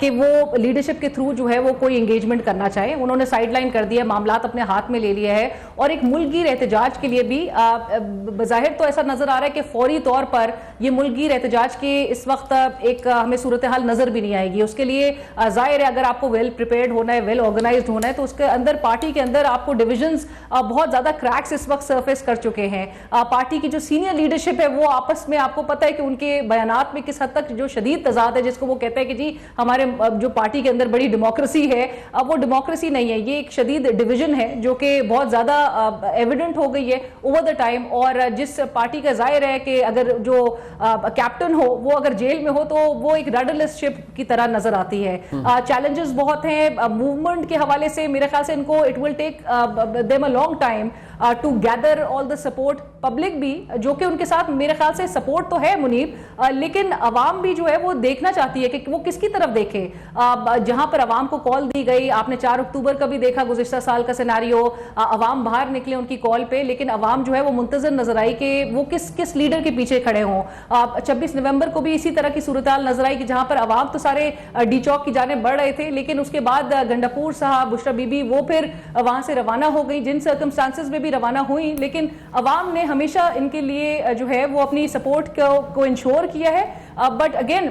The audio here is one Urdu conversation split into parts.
کہ وہ لیڈرشپ کے تھرو جو ہے وہ کوئی انگیجمنٹ کرنا چاہے. انہوں نے سائڈ لائن کر دیا, معاملات اپنے ہاتھ میں لے لیا ہے, اور ایک ملک گیر احتجاج کے لیے بھی بظاہر تو ایسا نظر آ رہا ہے کہ فوری طور پر یہ ملک گیر احتجاج کے اس وقت ایک ہمیں صورتحال نظر بھی نہیں آئے گی. اس کے لیے ظاہر ہے اگر آپ کو ویل پریپیئرڈ ہونا ہے, ویل آرگنائزڈ ہونا ہے, تو اس کے اندر پارٹی کے اندر آپ کو ڈویژنز بہت زیادہ کریکس اس وقت سرفیس کر چکے ہیں. پارٹی کی جو سینئر لیڈرشپ ہے وہ آپس میں آپ کو پتہ ہے کہ ان کے بیانات میں کس حد تک جو شدید تضاد ہے, جس کو وہ کہتے ہیں کہ جی ہمارے جو پارٹی کے اندر بڑی ڈیموکریسی ہے, وہ ڈیموکریسی نہیں ہے, یہ ایک شدید ڈویژن ہے جو کہ بہت زیادہ ایویڈنٹ ہو گئی ہے اوور دا ٹائم. اور جس پارٹی کا ظاہر ہے کہ اگر جو کیپٹن ہو وہ اگر جیل میں ہو تو وہ ایک ریڈرلیس شپ کی طرح نظر آتی ہے. چیلنجز بہت ہیں موومنٹ کے حوالے سے. میرے خیال سے ان کو it will take them a long time to gather all the support. Public بھی جو کہ ان کے ساتھ میرے خیال سے سپورٹ تو ہے منیب, لیکن عوام بھی جو ہے وہ دیکھنا چاہتی ہے کہ وہ کس کی طرف دیکھے. جہاں پر عوام کو کال دی گئی, آپ نے 4 اکتوبر کا بھی دیکھا گزشتہ سال کا سیناریو, عوام باہر نکلے ان کی کال پہ, لیکن عوام جو ہے وہ منتظر نظر آئی کہ وہ کس لیڈر کے پیچھے کھڑے ہوں. 26 نومبر کو بھی اسی طرح کی صورتحال نظر آئی کہ جہاں پر عوام تو سارے ڈی چوک کی جانب بڑھ رہے تھے, لیکن اس کے بعد گنڈاپور صاحب, بشرا بی بی وہ پھر وہاں سے روانہ ہو گئی, جن سرکمسٹانسز میں بھی روانہ ہوئی, لیکن عوام نے ہمیشہ ان کے لیے جو ہے وہ اپنی سپورٹ کو انشور کیا ہے. بٹ اگین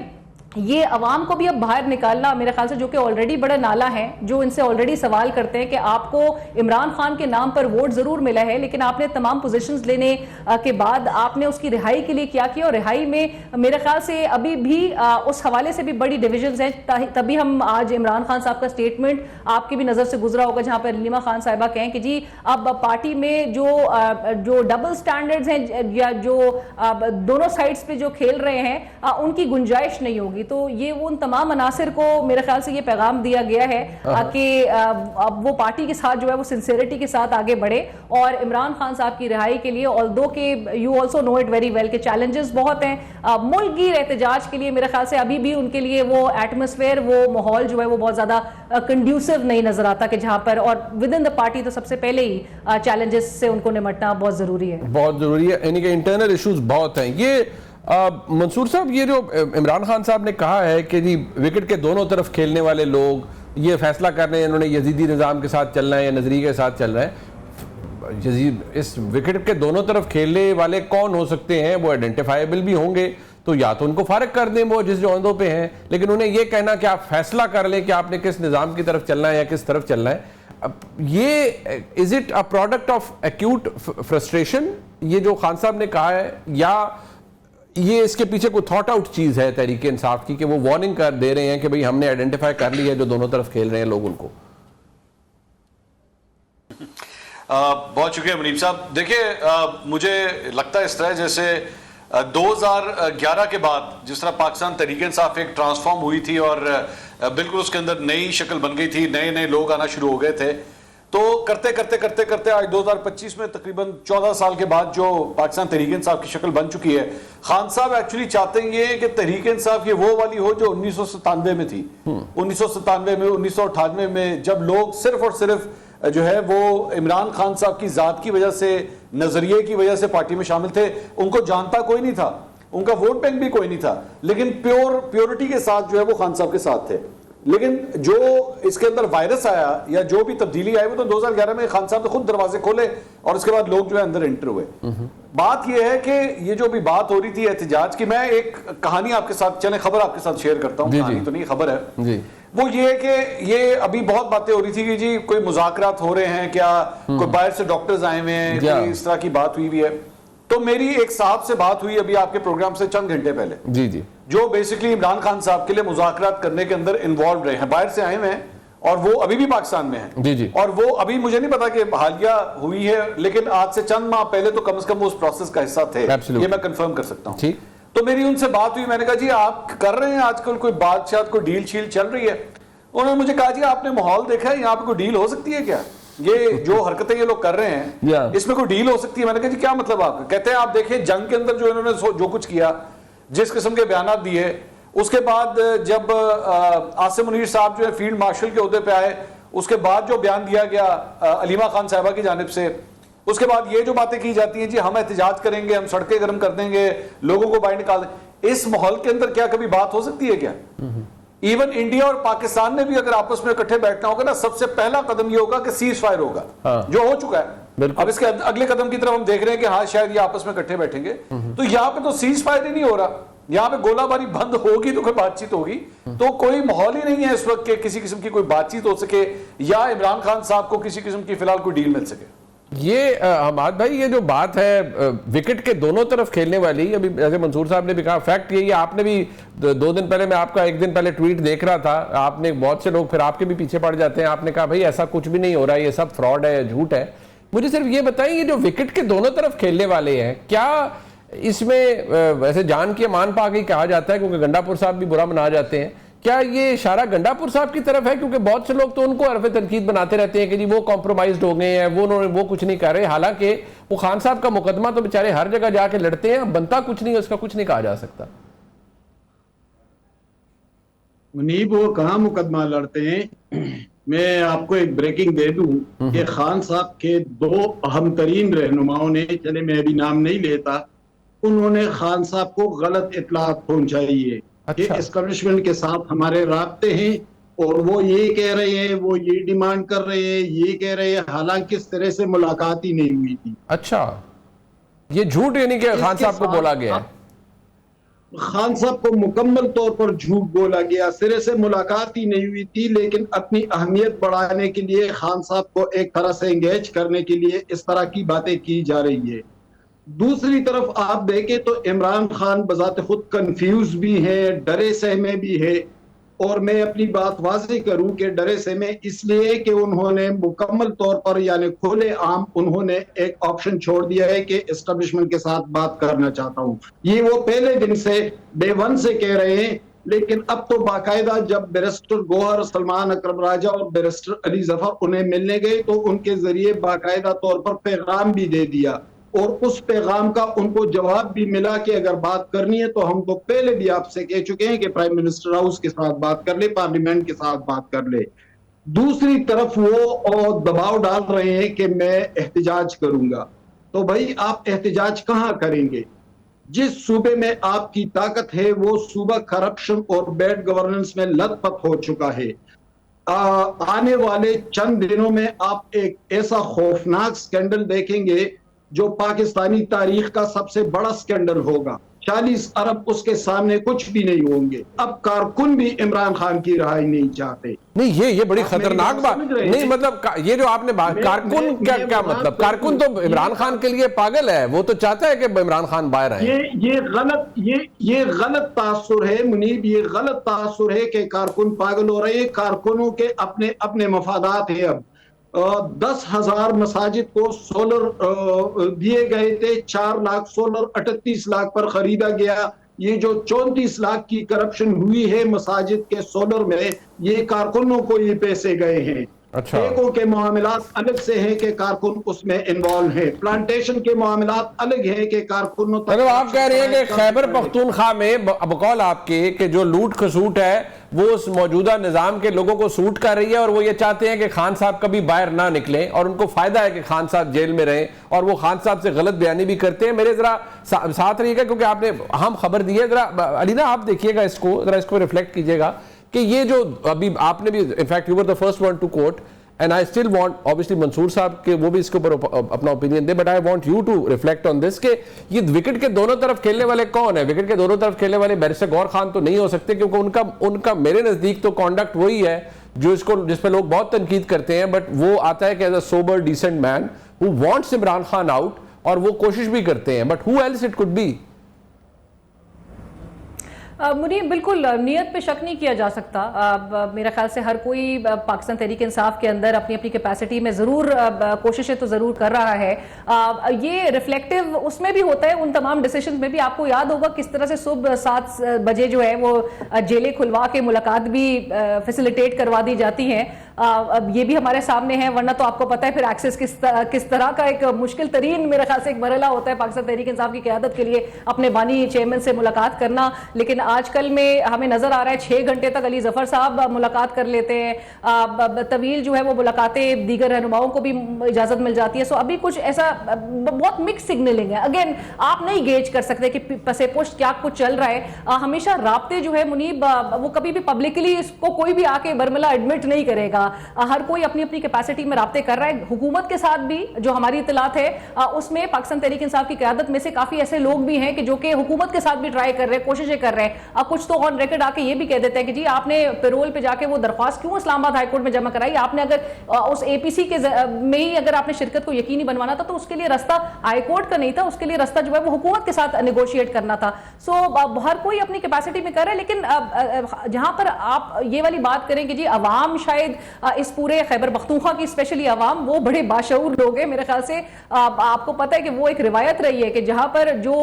یہ عوام کو بھی اب باہر نکالنا میرے خیال سے, جو کہ آلریڈی بڑا نالا ہے, جو ان سے آلریڈی سوال کرتے ہیں کہ آپ کو عمران خان کے نام پر ووٹ ضرور ملا ہے, لیکن آپ نے تمام پوزیشنز لینے کے بعد آپ نے اس کی رہائی کے لیے کیا کیا, اور رہائی میں میرے خیال سے ابھی بھی اس حوالے سے بھی بڑی ڈویژنز ہیں. تبھی ہم آج عمران خان صاحب کا سٹیٹمنٹ آپ کی بھی نظر سے گزرا ہوگا, جہاں پر علیمہ خان صاحبہ کہیں کہ جی اب پارٹی میں جو ڈبل سٹینڈرڈز ہیں یا جو دونوں سائڈز پہ جو کھیل رہے ہیں ان کی گنجائش نہیں ہوگی. تو یہ وہ ان تمام عناصر کو میرے خیال سے یہ پیغام دیا گیا ہے کہ اب وہ پارٹی کے ساتھ جو ہے وہ سنسیئرٹی کے ساتھ آگے بڑھے, اور عمران خان صاحب کی رہائی کے لیے, although کہ you also know it very well کہ چیلنجز بہت ہیں, ملک گیر احتجاج کے لیے میرے خیال سے ابھی بھی ان کے لیے وہ ایٹماسفیئر, وہ ماحول جو ہے وہ بہت زیادہ کنڈیوسو نہیں نظر آتا, کہ جہاں پر اور ود ان دا پارٹی تو سب سے پہلے ہی چیلنجز سے ان کو نمٹنا بہت ضروری ہے. بہت ضروری ہے, یعنی کہ انٹرنل ایشوز بہت ہیں. یہ منصور صاحب, یہ جو عمران خان صاحب نے کہا ہے کہ جی وکٹ کے دونوں طرف کھیلنے والے لوگ یہ فیصلہ کر رہے ہیں انہوں نے یزیدی نظام کے ساتھ چلنا ہے یا نظریے کے ساتھ چل رہے ہیں, اس وکٹ کے دونوں طرف کھیلنے والے کون ہو سکتے ہیں؟ وہ آئیڈینٹیفائیبل بھی ہوں گے تو یا تو ان کو فارغ کر دیں وہ جس عہدوں پہ ہیں, لیکن انہیں یہ کہنا کہ آپ فیصلہ کر لیں کہ آپ نے کس نظام کی طرف چلنا ہے یا کس طرف چلنا ہے, یہ is it a product of acute frustration یہ جو خان صاحب نے کہا ہے, یا یہ اس کے پیچھے کوئی تھاٹ آؤٹ چیز ہے تحریک انصاف کی کہ وہ وارننگ کر دے رہے ہیں کہ بھئی ہم نے آئیڈینٹیفائی کر لی ہے جو دونوں طرف کھیل رہے ہیں لوگ ان کو؟ بہت شکریہ منیب صاحب. دیکھیے مجھے لگتا ہے اس طرح جیسے 2011 کے بعد جس طرح پاکستان تحریک انصاف ایک ٹرانسفارم ہوئی تھی اور بالکل اس کے اندر نئی شکل بن گئی تھی, نئے لوگ آنا شروع ہو گئے تھے, تو کرتے آج 2025 میں تقریباً 14 سال کے بعد جو پاکستان تحریک انصاف کی شکل بن چکی ہے, خان صاحب ایکچولی چاہتے ہیں یہ کہ تحریک انصاف یہ وہ والی ہو جو 1997 میں تھی. 1997 میں 1998 میں جب لوگ صرف اور صرف جو ہے وہ عمران خان صاحب کی ذات کی وجہ سے, نظریے کی وجہ سے پارٹی میں شامل تھے, ان کو جانتا کوئی نہیں تھا, ان کا ووٹ بینک بھی کوئی نہیں تھا, لیکن پیورٹی کے ساتھ جو ہے وہ خان صاحب کے ساتھ تھے. لیکن جو اس کے اندر وائرس آیا یا جو بھی تبدیلی آئی وہ تو 2011 میں خان صاحب نے خود دروازے کھولے اور اس کے بعد لوگ جو ہے اندر انٹر ہوئے. بات یہ ہے کہ یہ جو بھی بات ہو رہی تھی احتجاج کی, میں ایک کہانی آپ کے ساتھ, چلیں خبر آپ کے ساتھ شیئر کرتا ہوں, کہانی تو نہیں خبر ہے, وہ یہ ہے کہ یہ ابھی بہت باتیں ہو رہی تھی کہ جی کوئی مذاکرات ہو رہے ہیں کیا, کوئی باہر سے ڈاکٹرز آئے ہوئے ہیں, کوئی اس طرح کی بات ہوئی ہے. تو میری ایک صاحب سے بات ہوئی ابھی آپ کے پروگرام سے چند گھنٹے پہلے, جو بیسیکلی عمران خان صاحب کے لیے مذاکرات کرنے کے اندر انوالو رہے ہیں, باہر سے آئے ہوئے ہیں اور وہ ابھی بھی پاکستان میں ہیں, اور وہ ابھی مجھے نہیں پتا کہ حالیہ ہوئی ہے, لیکن آج سے چند ماہ پہلے تو کم از کم وہ اس پروسیس کا حصہ تھے, یہ میں کنفرم کر سکتا ہوں. تو میری ان سے بات ہوئی, میں نے کہا جی آپ کر رہے ہیں آج کل کوئی بات شاید کوئی ڈیل شیل چل رہی ہے؟ انہوں نے مجھے کہا جی آپ نے ماحول دیکھا ہے, یہاں پہ کوئی ڈیل ہو سکتی ہے کیا؟ یہ جو حرکتیں یہ لوگ کر رہے ہیں اس میں کوئی ڈیل ہو سکتی ہے؟ میں نے کہا جی کیا مطلب آپ کا؟ کہتے ہیں آپ دیکھیں جنگ کے اندر جو انہوں نے جو کچھ کیا, جس قسم کے بیانات دیے, اس کے بعد جب عاصم منیر صاحب جو ہے فیلڈ مارشل کے عہدے پہ آئے, اس کے بعد جو بیان دیا گیا علیمہ خان صاحبہ کی جانب سے, اس کے بعد یہ جو باتیں کی جاتی ہیں جی ہم احتجاج کریں گے, ہم سڑکیں گرم کر دیں گے, لوگوں کو باہر نکال دیں, اس ماحول کے اندر کیا کبھی بات ہو سکتی ہے کیا؟ ایون انڈیا اور پاکستان نے بھی اگر آپس میں اکٹھے بیٹھنا ہوگا نا، سب سے پہلا قدم یہ ہوگا کہ سیز فائر ہوگا، جو ہو چکا ہے۔ اب اس کے اگلے قدم کی طرف ہم دیکھ رہے ہیں کہ ہاں شاید یہ آپس میں اکٹھے بیٹھیں گے، تو یہاں پہ تو سیز فائر ہی نہیں ہو رہا، یہاں پہ گولہ باری بند ہوگی تو کوئی بات چیت ہوگی، تو کوئی ماحول ہی نہیں ہے اس وقت کہ کسی قسم کی کوئی بات چیت ہو سکے یا عمران خان صاحب کو کسی قسم کی فی الحال کوئی ڈیل مل سکے۔ یہ حماد بھائی، یہ جو بات ہے وکٹ کے دونوں طرف کھیلنے والی، ابھی جیسے منصور صاحب نے بھی کہا، فیکٹ یہی ہے، آپ نے بھی 2 دن پہلے، میں آپ کا 1 دن پہلے ٹویٹ دیکھ رہا تھا، آپ نے بہت سے لوگ پھر آپ کے بھی پیچھے پڑ جاتے ہیں، آپ نے کہا بھائی ایسا کچھ بھی نہیں ہو رہا، یہ سب فراڈ ہے، جھوٹ ہے۔ مجھے صرف یہ بتائیں، یہ جو وکٹ کے دونوں طرف کھیلنے والے ہیں، کیا اس میں ویسے جان کی امان پا کے کہا جاتا ہے کیونکہ گنڈاپور صاحب بھی برا منا جاتے ہیں، کیا یہ اشارہ گنڈاپور صاحب کی طرف ہے؟ کیونکہ بہت سے لوگ تو ان کو حرف تنقید بناتے رہتے ہیں کہ جی وہ کمپرومائزڈ ہو گئے ہیں، وہ کچھ نہیں کر رہے، حالانکہ وہ خان صاحب کا مقدمہ تو بیچارے ہر جگہ جا کے لڑتے ہیں، بنتا کچھ نہیں، اس کا کچھ نہیں کہا جا سکتا۔ منیب وہ کہاں مقدمہ لڑتے ہیں؟ میں آپ کو ایک بریکنگ دے دوں کہ خان صاحب کے 2 اہم ترین رہنماؤں نے، چلے میں ابھی نام نہیں لیتا، انہوں نے خان صاحب کو غلط اطلاعات پہنچائی ہے کہ اسٹیبلشمنٹ کے ساتھ ہمارے رابطے ہیں اور وہ یہ کہہ رہے ہیں، وہ یہ ڈیمانڈ کر رہے ہیں، یہ کہہ رہے ہیں، حالانکہ اس طرح سے ملاقات ہی نہیں ہوئی تھی۔ اچھا، یہ جھوٹ یعنی کہ خان صاحب کو بولا گیا ہے؟ خان صاحب کو مکمل طور پر جھوٹ بولا گیا، سرے سے ملاقات ہی نہیں ہوئی تھی، لیکن اپنی اہمیت بڑھانے کے لیے خان صاحب کو ایک طرح سے انگیج کرنے کے لیے اس طرح کی باتیں کی جا رہی ہے۔ دوسری طرف آپ دیکھیں تو عمران خان بذات خود کنفیوز بھی ہے، ڈرے سہمے بھی ہے، اور میں اپنی بات واضح کروں کہ ڈرے سہمے اس لیے کہ انہوں نے مکمل طور پر یعنی کھلے عام انہوں نے ایک آپشن چھوڑ دیا ہے کہ اسٹیبلشمنٹ کے ساتھ بات کرنا چاہتا ہوں۔ یہ وہ پہلے دن سے ڈے 1 سے کہہ رہے ہیں، لیکن اب تو باقاعدہ جب بیرسٹر گوہر سلمان اکرم راجہ اور بیرسٹر علی ظفر انہیں ملنے گئے تو ان کے ذریعے باقاعدہ طور پر پیغام بھی دے دیا، اور اس پیغام کا ان کو جواب بھی ملا کہ اگر بات کرنی ہے تو ہم تو پہلے بھی آپ سے کہہ چکے ہیں کہ پرائم منسٹر ہاؤس کے ساتھ بات کر لے، پارلیمنٹ کے ساتھ بات کر لے۔ دوسری طرف وہ دباؤ ڈال رہے ہیں کہ میں احتجاج کروں گا، تو بھائی آپ احتجاج کہاں کریں گے؟ جس صوبے میں آپ کی طاقت ہے وہ صوبہ کرپشن اور بیڈ گورننس میں لت پت ہو چکا ہے۔ آنے والے چند دنوں میں آپ ایک ایسا خوفناک سکینڈل دیکھیں گے جو پاکستانی تاریخ کا سب سے بڑا سکینڈل ہوگا۔ 40 ارب اس کے سامنے کچھ بھی نہیں ہوں گے۔ اب کارکن بھی عمران خان کی رہائی نہیں چاہتے۔ نہیں، یہ بڑی خطرناک بات نہیں، مطلب یہ جو آپ نے بات، کارکن کیا مطلب؟ کارکن تو عمران خان کے لیے پاگل ہے، وہ تو چاہتا ہے کہ عمران خان باہر آئے۔ یہ غلط تاثر ہے منیب، یہ غلط تاثر ہے کہ کارکن پاگل ہو رہے ہیں۔ کارکنوں کے اپنے مفادات ہیں۔ اب 10,000 مساجد کو سولر دیے گئے تھے، 4 لاکھ سولر 38 لاکھ پر خریدا گیا۔ یہ جو 34 لاکھ کی کرپشن ہوئی ہے مساجد کے سولر میں، یہ کارکنوں کو یہ پیسے گئے ہیں۔ ٹھیکوں کے معاملات الگ سے ہیں کہ کارکن اس میں انوالو ہیں، پلانٹیشن کے معاملات الگ ہیں کہ کارکنوں تک۔ مطلب آپ کہہ رہے ہیں کہ خیبر پختونخوا میں بقول آپ کے کہ جو لوٹ کھسوٹ ہے وہ اس موجودہ نظام کے لوگوں کو سوٹ کر رہی ہے، اور وہ یہ چاہتے ہیں کہ خان صاحب کبھی باہر نہ نکلیں، اور ان کو فائدہ ہے کہ خان صاحب جیل میں رہیں، اور وہ خان صاحب سے غلط بیانی بھی کرتے ہیں۔ میرے ذرا ساتھ رہیے گا کیونکہ آپ نے اہم خبر دی ہے، ذرا علینا آپ دیکھیے گا اس کو، ذرا اس کو ریفلیکٹ کیجئے گا کہ یہ جو ابھی آپ نے بھی in fact you were the first one to quote, and I still want obviously Mansoor sahab کے وہ بھی اس کے اوپر اپنا اوپینین دے، but I want you to reflect on this کہ یہ وکٹ کے دونوں طرف کھیلنے والے کون ہیں؟ وکٹ کے دونوں طرف کھیلنے والے بیرسٹر گوہر خان تو نہیں ہو سکتے، کیونکہ ان کا میرے نزدیک تو کانڈکٹ وہی ہے جس پہ لوگ بہت تنقید کرتے ہیں، بٹ وہ آتا ہے کہ as a sober decent man who wants Imran Khan out, اور وہ کوشش بھی کرتے ہیں، but who else it could be? Muneeb بالکل نیت پہ شک نہیں کیا جا سکتا، میرا خیال سے ہر کوئی پاکستان تحریک انصاف کے اندر اپنی اپنی کیپیسٹی میں ضرور کوششیں تو ضرور کر رہا ہے۔ یہ ریفلیکٹیو اس میں بھی ہوتا ہے، ان تمام ڈیسیشنز میں بھی۔ آپ کو یاد ہوگا کس طرح سے صبح 7 بجے جو ہے وہ جیلیں کھلوا کے ملاقات بھی فیسیلیٹیٹ کروا دی جاتی ہیں، یہ بھی ہمارے سامنے ہے، ورنہ تو آپ کو پتہ ہے پھر ایکسس کس طرح کا ایک مشکل ترین میرے خیال سے ایک مرحلہ ہوتا ہے پاکستان تحریک انصاف کی قیادت کے لیے اپنے بانی چیئرمین سے ملاقات کرنا. لیکن آج کل میں ہمیں نظر آ رہا ہے 6 گھنٹے تک علی ظفر صاحب ملاقات کر لیتے ہیں، طویل جو ہے وہ ملاقاتیں دیگر رہنماؤں کو بھی اجازت مل جاتی ہے. سو ابھی کچھ ایسا بہت مکس سگنلنگ ہے. اگین آپ نہیں گیج کر سکتے کہ پسے پشت کیا کچھ چل رہا ہے. ہمیشہ رابطے جو ہے منیب وہ کبھی بھی پبلکلی اس کو کوئی بھی آ کے برملا ایڈمٹ نہیں کرے گا. ہر کوئی اپنی اپنی کیپیسٹی میں رابطے کر رہا ہے. حکومت کے ساتھ بھی جو ہماری اطلاعات ہے اس میں پاکستان تحریک انصاف کی قیادت میں سے کافی ایسے لوگ بھی ہیں کہ جو کہ حکومت کے ساتھ بھی ٹرائی کر رہے ہیں، کوششیں کر رہے ہیں. کچھ تو آن ریکارڈ آ کے یہ بھی کہہ دیتے ہیں کہ جی آپ نے پیرول پہ جا کے وہ درخواست کیوں اسلام آباد ہائی کورٹ میں جمع کرائی؟ آپ نے اگر اس اے پی سی کے میں ہی اگر آپ نے شرکت کو یقینی بنوانا تھا تو اس کے لیے راستہ ہائی کورٹ کا نہیں تھا، اس کے لیے راستہ جو ہے وہ حکومت کے ساتھ نیگوشیٹ کرنا تھا. سو ہر کوئی اپنی کیپیسٹی میں کر رہا ہے. لیکن جہاں پر آپ یہ والی بات کریں کہ جی عوام شاید اس پورے خیبر پختونخوا کی اسپیشلی عوام وہ بڑے باشعور لوگ ہیں میرے خیال سے. آپ کو پتہ ہے کہ وہ ایک روایت رہی ہے کہ جہاں پر جو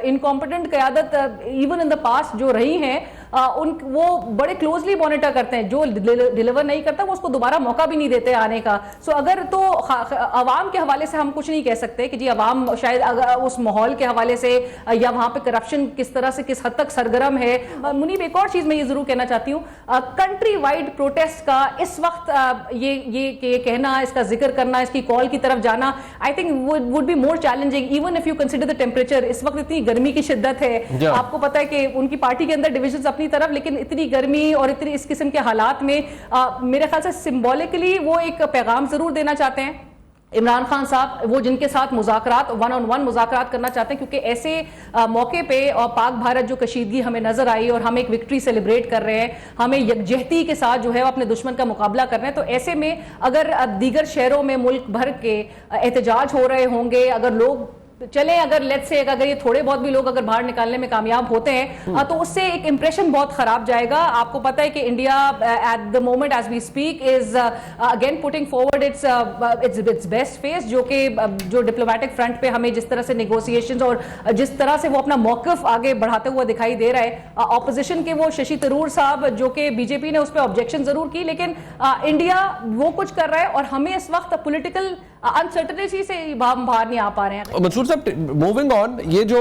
انکمپٹنٹ قیادت ایون ان دا پاسٹ جو رہی ہیں وہ بڑے کلوزلی مانیٹر کرتے ہیں. جو ڈیلیور نہیں کرتا وہ اس کو دوبارہ موقع بھی نہیں دیتے آنے کا. سو اگر تو عوام کے حوالے سے ہم کچھ نہیں کہہ سکتے کہ جی عوام شاید اس ماحول کے حوالے سے یا وہاں پہ کرپشن کس طرح سے کس حد تک سرگرم ہے. منیب ایک اور چیز میں یہ ضرور کہنا چاہتی ہوں، کنٹری وائڈ پروٹیسٹ کا اس وقت یہ کہنا، اس کا ذکر کرنا، اس کی کال کی طرف جانا I think would be more challenging even if you consider the temperature. اس وقت اتنی گرمی کی شدت ہے، آپ کو پتہ ہے کہ ان کی پارٹی کے اندر ڈویژنز اپنی طرف، لیکن اتنی گرمی اور اتنی اس قسم کے حالات میں میرے خیال سے سمبولکلی وہ ایک پیغام ضرور دینا چاہتے ہیں عمران خان صاحب، وہ جن کے ساتھ مذاکرات 1-on-1 مذاکرات کرنا چاہتے ہیں، کیونکہ ایسے موقع پہ اور پاک بھارت جو کشیدگی ہمیں نظر آئی اور ہم ایک وکٹری سیلیبریٹ کر رہے ہیں، ہمیں یکجہتی کے ساتھ جو ہے اپنے دشمن کا مقابلہ کر رہے ہیں. تو ایسے میں اگر دیگر شہروں میں ملک بھر کے احتجاج ہو رہے ہوں گے، اگر لوگ چلیں اگر لیٹس سے اگر یہ تھوڑے بہت بھی لوگ اگر باہر نکالنے میں کامیاب ہوتے ہیں تو اس سے ایک امپریشن بہت خراب جائے گا. آپ کو پتہ ہے کہ India at the moment as we speak is again putting forward its best face, جو ڈپلومیٹک فرنٹ پہ ہمیں جس طرح سے نیگوسیشنز اور جس طرح سے وہ اپنا موقف آگے بڑھاتے ہوا دکھائی دے رہا ہے. اپوزیشن کے وہ ششی تھرور صاحب جو کہ بی جے پی نے اس پہ آبجیکشن ضرور کی، لیکن انڈیا وہ کچھ کر رہا ہے اور ہمیں اس وقت پولیٹیکل انسرٹنٹی سے باہر نہیں آ پا رہے ہیں. منصور صاحب موونگ آن، یہ جو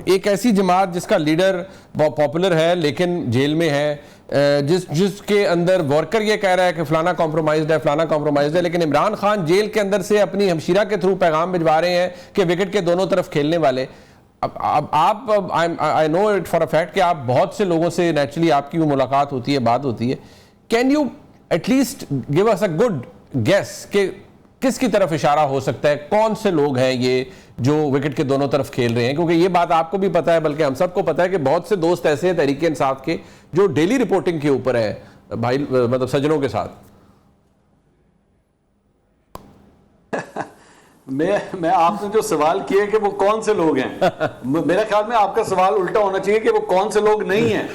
ایک ایسی جماعت جس کا لیڈر بہت پاپولر ہے لیکن جیل میں ہے، جس کے اندر ورکر یہ کہہ رہا ہے کہ فلانا کمپرومائزڈ ہے فلانا کمپرومائزڈ ہے، لیکن عمران خان جیل کے اندر سے اپنی ہمشیرہ کے تھرو پیغام بھجوا رہے ہیں کہ وکٹ کے دونوں طرف کھیلنے والے. اب آپ آئی نو اٹ فار اے فیکٹ کہ آپ بہت سے لوگوں سے نیچرلی آپ کی وہ ملاقات ہوتی ہے، بات ہوتی ہے. Can you at least give us a good guess کہ کس کی طرف اشارہ ہو سکتا ہے، کون سے لوگ ہیں یہ جو وکٹ کے دونوں طرف کھیل رہے ہیں؟ کیونکہ یہ بات آپ کو بھی پتا ہے بلکہ ہم سب کو پتا ہے کہ بہت سے دوست ایسے ہیں تحریک انصاف کے جو ڈیلی رپورٹنگ کے اوپر ہے بھائی، مطلب سجنوں کے ساتھ. میں آپ نے جو سوال کیا کہ وہ کون سے لوگ ہیں، میرے خیال میں آپ کا سوال الٹا ہونا چاہیے کہ وہ کون سے لوگ نہیں ہیں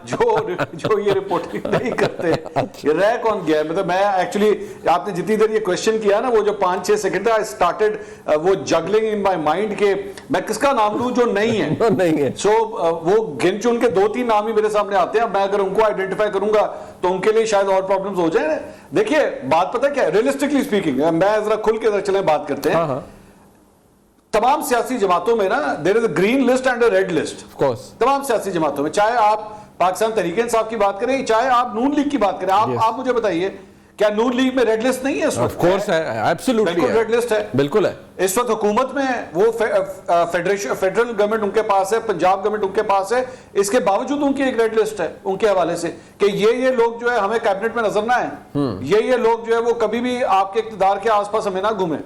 جو یہ رپورٹنگ نہیں کرتے، یہ رہ کون گیا ہے. مطلب میں ایکچولی آپ نے جتنی دیر یہ کوشچن کیا نا، وہ جو 5-6 سیکنڈ آئی سٹارٹڈ وہ جگلنگ ان مائی مائنڈ کہ میں کس کا نام لوں جو نہیں ہے. سو وہ گن چن کے 2-3 نام ہی میرے سامنے آتے ہیں. میں اگر ان کو آئیڈینٹیفائی کروں گا تو ان کے لیے شاید اور پرابلمز ہو جائیں. دیکھیے بات پتہ کیا ہے، ریئلسٹکلی اسپیکنگ، میں ذرا کھل کے ذرا چلیں بات کرتے ہیں. تمام سیاسی جماعتوں میں نا there is a green list and a red list. تمام سیاسی جماعتوں میں، چاہے آپ پاکستان تحریک انصاف کی بات کریں چاہے آپ نون لیگ کی بات کریں. آپ مجھے بتائیے کیا نون لیگ میں ریڈ لسٹ نہیں ہے اس وقت؟ آف کورس ہے، ایبسولوٹلی بالکل ریڈ لسٹ ہے، بالکل ہے. اس وقت حکومت میں وہ فیڈرل گورنمنٹ ان کے پاس ہے، پنجاب گورنمنٹ ان کے پاس ہے، اس کے باوجود ان کی ایک ریڈ لسٹ ہے ان کے حوالے سے کہ یہ لوگ جو ہے ہمیں کیبنٹ میں نظر نہ آئیں، یہ لوگ جو ہے وہ کبھی بھی آپ کے اقتدار کے آس پاس ہمیں نہ گھومیں.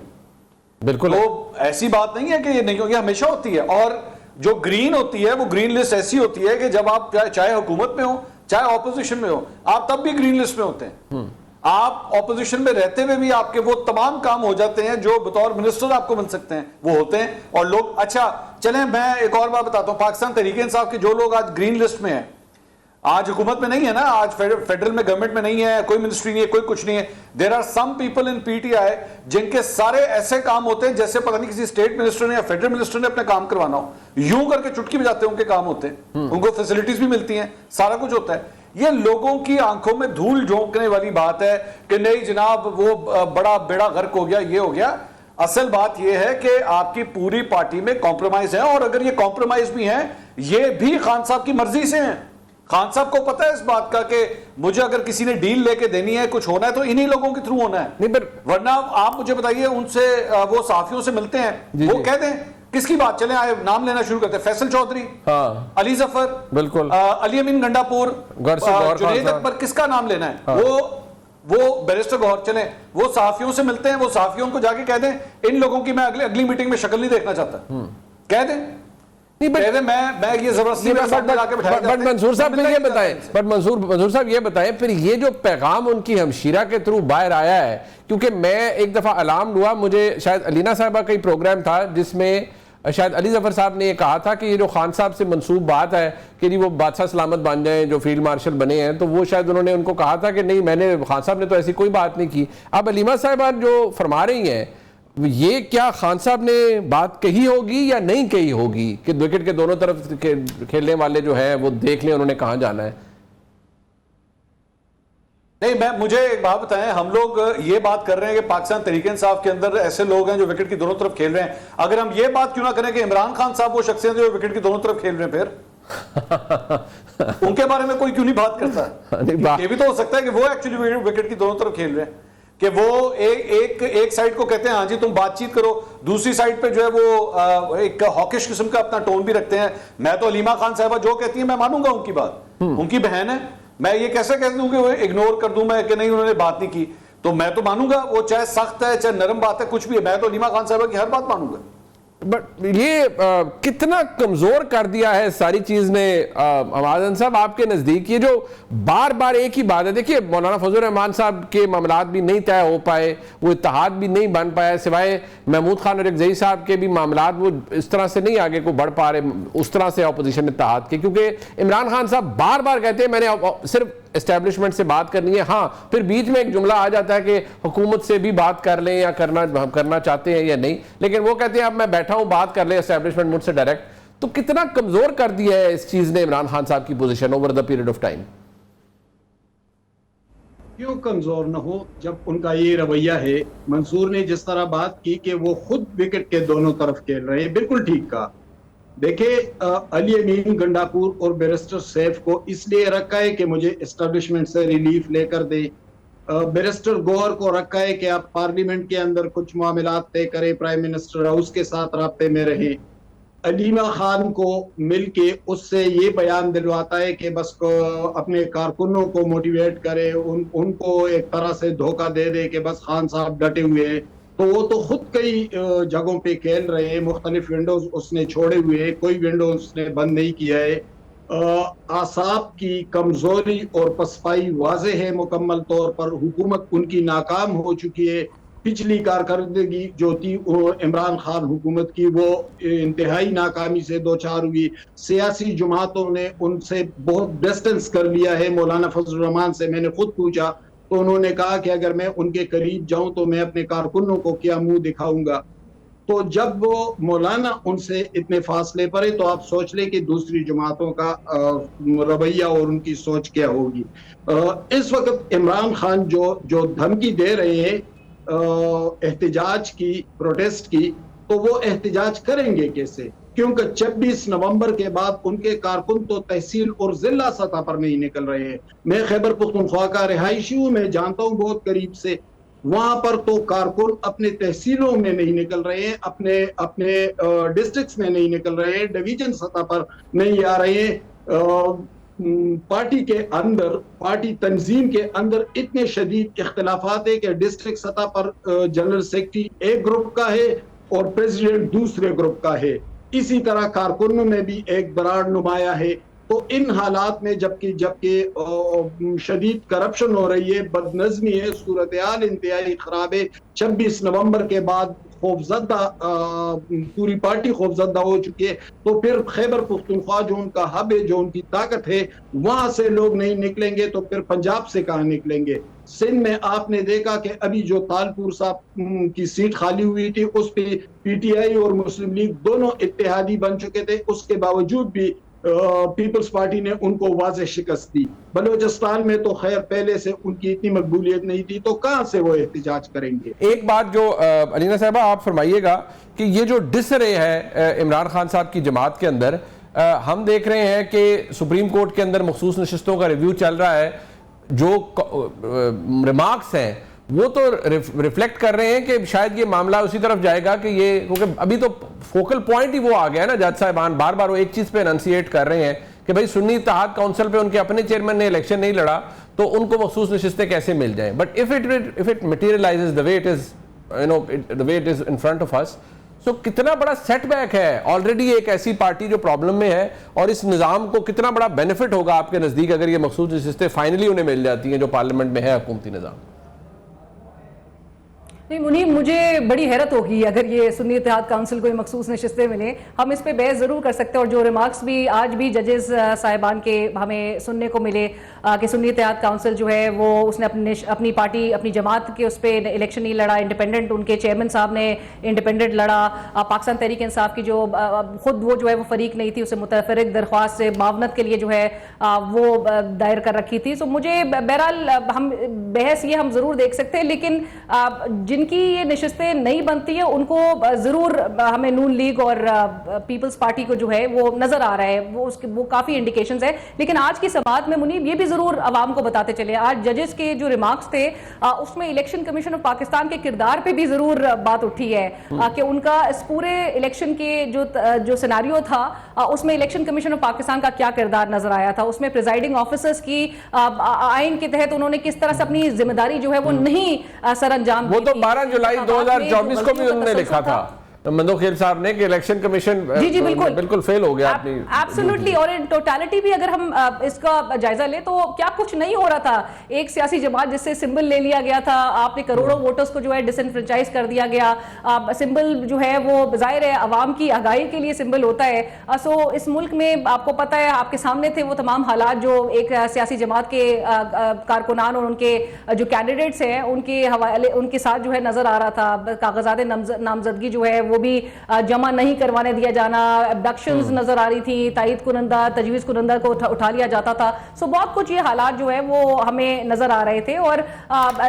بالکل تو ایسی بات نہیں ہے کہ یہ نہیں ہوگی، ہمیشہ ہوتی ہے. اور جو گرین ہوتی ہے وہ گرین لسٹ ایسی ہوتی ہے کہ جب آپ چاہے حکومت میں ہو چاہے اپوزیشن میں ہو آپ تب بھی گرین لسٹ میں ہوتے ہیں. آپ اپوزیشن میں رہتے ہوئے بھی آپ کے وہ تمام کام ہو جاتے ہیں جو بطور منسٹر آپ کو بن سکتے ہیں وہ ہوتے ہیں. اور لوگ اچھا چلیں میں ایک اور بات بتاتا ہوں، پاکستان تحریک انصاف کے جو لوگ آج گرین لسٹ میں ہیں، آج حکومت میں نہیں ہے نا، آج فیڈرل میں گورنمنٹ میں نہیں ہے، کوئی منسٹری نہیں ہے، کوئی کچھ نہیں ہے. There are some people in PTI جن کے سارے ایسے کام ہوتے ہیں جیسے پتہ نہیں کسی اسٹیٹ منسٹر نے یا فیڈرل منسٹر نے اپنے کام کروانا ہو، یوں کر کے چٹکی بجاتے ہیں ان کے کام ہوتے ہیں، ان کو فیسلٹیز بھی ملتی ہیں، سارا کچھ ہوتا ہے. یہ لوگوں کی آنکھوں میں دھول جھونکنے والی بات ہے کہ نہیں جناب وہ بڑا بیڑا غرق ہو گیا، یہ ہو گیا. اصل بات یہ ہے کہ آپ کی پوری پارٹی میں کمپرومائز ہے، اور اگر یہ کمپرومائز بھی ہیں یہ بھی خان صاحب کی مرضی سے ہیں. خان صاحب کو پتہ ہے اس بات کا کہ مجھے اگر کسی نے ڈیل لے کے دینی ہے، کچھ ہونا ہے تو انہی لوگوں کے تھرو ہونا ہے. ورنہ آپ مجھے بتائیے ان سے وہ صحافیوں سے ملتے ہیں وہ کہہ دیں کس کی بات، چلیں آئے نام لینا شروع کرتے ہیں، فیصل چودھری، علی ظفر، بالکل علی امین گنڈا پور، جنید اکبر، کس کا نام لینا ہے؟ وہ بیرسٹر گوہر. چلیں وہ صحافیوں سے ملتے ہیں، وہ صحافیوں کو جا کے کہہ دیں ان لوگوں کی میں اگلی میٹنگ میں شکل نہیں دیکھنا چاہتا، کہہ دیں میں یہ زبردستی منصور صاحب یہ بتائیں پھر یہ جو پیغام ان کی ہمشیرہ کے تھرو باہر آیا ہے، کیونکہ میں ایک دفعہ الارم ہوا، مجھے شاید علینا صاحبہ کا ہی پروگرام تھا جس میں شاید علی ظفر صاحب نے یہ کہا تھا کہ یہ جو خان صاحب سے منسوب بات ہے کہ جی وہ بادشاہ سلامت بن جائیں جو فیلڈ مارشل بنے ہیں، تو وہ شاید انہوں نے ان کو کہا تھا کہ نہیں میں نے خان صاحب نے تو ایسی کوئی بات نہیں کی. اب علیمہ صاحبہ جو فرما رہی ہیں یہ کیا خان صاحب نے بات کہی ہوگی یا نہیں کہی ہوگی کہ وکٹ کے دونوں طرف کھیلنے والے جو ہیں وہ دیکھ لیں انہوں نے کہاں جانا ہے؟ نہیں، مجھے ایک بات بتائیں، ہم لوگ یہ بات کر رہے ہیں کہ پاکستان تحریک انصاف کے اندر ایسے لوگ ہیں جو وکٹ کی دونوں طرف کھیل رہے ہیں، اگر ہم یہ بات کیوں نہ کریں کہ عمران خان صاحب وہ شخص ہیں جو وکٹ کی دونوں طرف کھیل رہے ہیں، پھر ان کے بارے میں کوئی کیوں نہیں بات کرتا؟ یہ بھی تو ہو سکتا ہے کہ وہ ایکچولی وکٹ کی دونوں طرف کھیل رہے ہیں، کہ وہ ایک سائیڈ کو کہتے ہیں ہاں جی تم بات چیت کرو، دوسری سائیڈ پہ جو ہے وہ ایک ہاکش قسم کا اپنا ٹون بھی رکھتے ہیں. میں تو علیمہ خان صاحبہ جو کہتی ہیں میں مانوں گا ان کی بات، ان کی بہن ہے، میں یہ کیسے کہہ دوں کہ وہ اگنور کر دوں میں کہ نہیں انہوں نے بات نہیں کی، تو میں تو مانوں گا، وہ چاہے سخت ہے چاہے نرم بات ہے کچھ بھی ہے، میں تو علیمہ خان صاحبہ کی ہر بات مانوں گا. بٹ یہ کتنا کمزور کر دیا ہے ساری چیز نے حمازن صاحب آپ کے نزدیک، یہ جو بار بار ایک ہی بات ہے. دیکھیے مولانا فضل الرحمان صاحب کے معاملات بھی نہیں طے ہو پائے، وہ اتحاد بھی نہیں بن پایا، سوائے محمود خان اور رضوی صاحب کے بھی معاملات وہ اس طرح سے نہیں آگے کو بڑھ پا رہے اس طرح سے اپوزیشن اتحاد کے، کیونکہ عمران خان صاحب بار بار کہتے ہیں میں نے صرف اسٹیبلشمنٹ سے بات کرنی ہے. ہاں پھر بیچ میں ایک جملہ آ جاتا ہے کہ حکومت سے بھی بات کر لیں یا کرنا چاہتے ہیں یا نہیں، لیکن وہ کہتے ہیں اب میں بیٹھا ہوں بات کر لیں اسٹیبلشمنٹ مجھ سے ڈائریکٹ. تو کتنا کمزور کر دیا ہے اس چیز نے عمران خان صاحب کی position over the period of time? کیوں کمزور نہ ہو جب ان کا یہ رویہ ہے. منصور نے جس طرح بات کی کہ وہ خود وکٹ کے دونوں طرف کھیل رہے ہیں، بالکل ٹھیک کہا. دیکھیں علی امین گنڈاپور اور بیرسٹر سیف کو اس لیے رکھا ہے کہ مجھے اسٹیبلشمنٹ سے ریلیف لے کر دے. بیرسٹر گوہر کو رکھا ہے کہ آپ پارلیمنٹ کے اندر کچھ معاملات طے کریں، پرائم منسٹر ہاؤس کے ساتھ رابطے میں رہیں. علیمہ خان کو مل کے اس سے یہ بیان دلواتا ہے کہ بس اپنے کارکنوں کو موٹیویٹ کرے، ان کو ایک طرح سے دھوکہ دے دے کہ بس خان صاحب ڈٹے ہوئے ہیں. تو وہ تو خود کئی جگہوں پہ کھیل رہے ہیں، مختلف ونڈوز اس نے چھوڑے ہوئے ہیں، کوئی ونڈو اس نے بند نہیں کیا ہے. اعصاب کی کمزوری اور پسپائی واضح ہے مکمل طور پر. حکومت ان کی ناکام ہو چکی ہے. پچھلی کارکردگی جو تھی عمران خان حکومت کی وہ انتہائی ناکامی سے دوچار ہوئی. سیاسی جماعتوں نے ان سے بہت ڈسٹنس کر لیا ہے. مولانا فضل الرحمان سے میں نے خود پوچھا تو انہوں نے کہا کہ اگر میں ان کے قریب جاؤں تو میں اپنے کارکنوں کو کیا منہ دکھاؤں گا. تو جب وہ مولانا ان سے اتنے فاصلے پر ہے تو آپ سوچ لیں کہ دوسری جماعتوں کا رویہ اور ان کی سوچ کیا ہوگی. اس وقت عمران خان جو دھمکی دے رہے ہیں احتجاج کی، پروٹیسٹ کی، تو وہ احتجاج کریں گے کیسے؟ کیونکہ 26 نومبر کے بعد ان کے کارکن تو تحصیل اور ضلع سطح پر نہیں نکل رہے ہیں. میں خیبر پختونخوا کا رہائشی ہوں، میں جانتا ہوں بہت قریب سے. وہاں پر تو کارکن اپنے تحصیلوں میں نہیں نکل رہے ہیں، اپنے ڈسٹرکٹس میں نہیں نکل رہے ہیں، ڈویژن سطح پر نہیں آ رہے ہیں. پارٹی کے اندر، پارٹی تنظیم کے اندر اتنے شدید اختلافات ہیں کہ ڈسٹرکٹ سطح پر جنرل سیکرٹری ایک گروپ کا ہے اور پریزیڈنٹ دوسرے گروپ کا ہے. اسی طرح کارکنوں میں بھی ایک دراڑ نمایاں ہے. تو ان حالات میں جبکہ شدید کرپشن ہو رہی ہے، بد نظمی ہے، صورتحال انتہائی خراب ہے. 26 نومبر کے بعد خوفزدہ پوری پارٹی خوفزدہ ہو چکی ہے. تو پھر خیبر پختونخوا جو ان کا ہب ہے، جو ان کی طاقت ہے، وہاں سے لوگ نہیں نکلیں گے تو پھر پنجاب سے کہاں نکلیں گے؟ سندھ میں آپ نے دیکھا کہ ابھی جو تالپور صاحب کی سیٹ خالی ہوئی تھی اس پہ پی ٹی آئی اور مسلم لیگ دونوں اتحادی بن چکے تھے. اس کے باوجود بھی پیپلز پارٹی نے ان کو واضح شکست دی. بلوچستان میں تو خیر پہلے سے ان کی اتنی مقبولیت نہیں تھی, تو کہاں سے وہ احتجاج کریں گے؟ ایک بات جو علینا صاحبہ آپ فرمائیے گا کہ یہ جو ڈس رے ہے عمران خان صاحب کی جماعت کے اندر, ہم دیکھ رہے ہیں کہ سپریم کورٹ کے اندر مخصوص نشستوں کا ریویو چل رہا ہے, جو ریمارکس ہیں وہ تو ریفلیکٹ کر رہے ہیں کہ شاید یہ معاملہ اسی طرف جائے گا کہ یہ, کیونکہ ابھی تو فوکل پوائنٹ ہی وہ آ گیا ہے نا, جج صاحبان بار بار وہ ایک چیز پہ اننسیٹ کر رہے ہیں کہ بھائی سنی اتحاد کونسل پہ ان کے اپنے چیئرمین نے الیکشن نہیں لڑا تو ان کو مخصوص نشستیں کیسے مل جائیں. But if it materializes the way it is, the way it is in front of us, so کتنا بڑا سیٹ بیک ہے آلریڈی ایک ایسی پارٹی جو پرابلم میں ہے, اور اس نظام کو کتنا بڑا بینیفٹ ہوگا آپ کے نزدیک اگر یہ مخصوص نشستیں فائنلی انہیں مل جاتی ہیں جو پارلیمنٹ میں ہے حکومتی نظام؟ نہیں منیب, مجھے بڑی حیرت ہوگی اگر یہ سنی اتحاد کونسل کو مخصوص نشستیں ملیں. ہم اس پہ بحث ضرور کر سکتے ہیں, اور جو ریمارکس بھی آج بھی ججز صاحبان کے ہمیں سننے کو ملے کہ سنی اتحاد کونسل جو ہے وہ اس نے اپنی پارٹی اپنی جماعت کے اس پہ الیکشن نہیں لڑا, انڈیپینڈنٹ ان کے چیئرمین صاحب نے انڈیپینڈنٹ لڑا, پاکستان تحریک انصاف کی جو خود وہ جو ہے وہ فریق نہیں تھی, اسے متفرق درخواست سے معاونت کے لیے جو ہے وہ دائر کر رکھی تھی. سو مجھے بہرحال ہم بحث یہ ہم ضرور دیکھ سکتے ہیں, لیکن جن کی یہ نشستیں نہیں بنتی ہیں ان کو ضرور ہمیں نون لیگ اور پیپلز پارٹی کو جو ہے وہ نظر آ رہا ہے, وہ کافی انڈیکیشنز ہے. لیکن آج کی سماعت میں منیب یہ بھی ضرور عوام کو بتاتے چلے, آج ججز کے جو ریمارکس تھے اس میں الیکشن کمیشن آف پاکستان کے کردار پہ بھی ضرور بات اٹھی ہے کہ ان کا اس پورے الیکشن کے جو سیناریو تھا اس میں الیکشن کمیشن آف پاکستان کا کیا کردار نظر آیا تھا, اس میں پریزائڈنگ آفیسرز کی آئین کے تحت انہوں نے کس طرح سے اپنی ذمہ داری جو ہے وہ نہیں سر انجام دی. وہ تو 12 جولائی 2024 کو بھی انہوں نے لکھا تھا مندو خیل صاحب نے کہ الیکشن کمیشن جی بالکل فیل ہو گیا اپنی ایبسولوٹلی. اور ان ٹوٹالٹی بھی اگر ہم اس کا جائزہ لیں تو کیا کچھ نہیں ہو رہا تھا. ایک سیاسی جماعت جس سے سمبل لے لیا گیا تھا, آپ نے کروڑوں ووٹرز کو جو ہے ڈس انفرنچائز کر دیا گیا. سمبل جو ہے وہ ظاہر ہے عوام کی آگاہی کے لیے سمبل ہوتا ہے. سو اس ملک میں آپ کو پتہ ہے, آپ کے سامنے تھے وہ تمام حالات جو ایک سیاسی جماعت کے کارکنان اور ان کے جو کینڈیڈیٹس ہیں ان کے حوالے ان کے ساتھ جو ہے نظر آ رہا تھا. کاغذات نامزدگی جو ہے وہ بھی جمع نہیں کروانے دیا جانا, ابڈکشنز نظر آ رہی تھی, تائید کنندہ تجویز کنندہ کو اٹھا لیا جاتا تھا. سو بہت کچھ یہ حالات جو ہے وہ ہمیں نظر آ رہے تھے, اور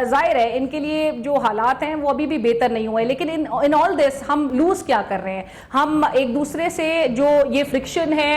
ظاہر ہے ان کے لیے جو حالات ہیں وہ ابھی بھی بہتر نہیں ہوئے. لیکن ان آل دس ہم لوز کیا کر رہے ہیں, ہم ایک دوسرے سے جو یہ فرکشن ہے,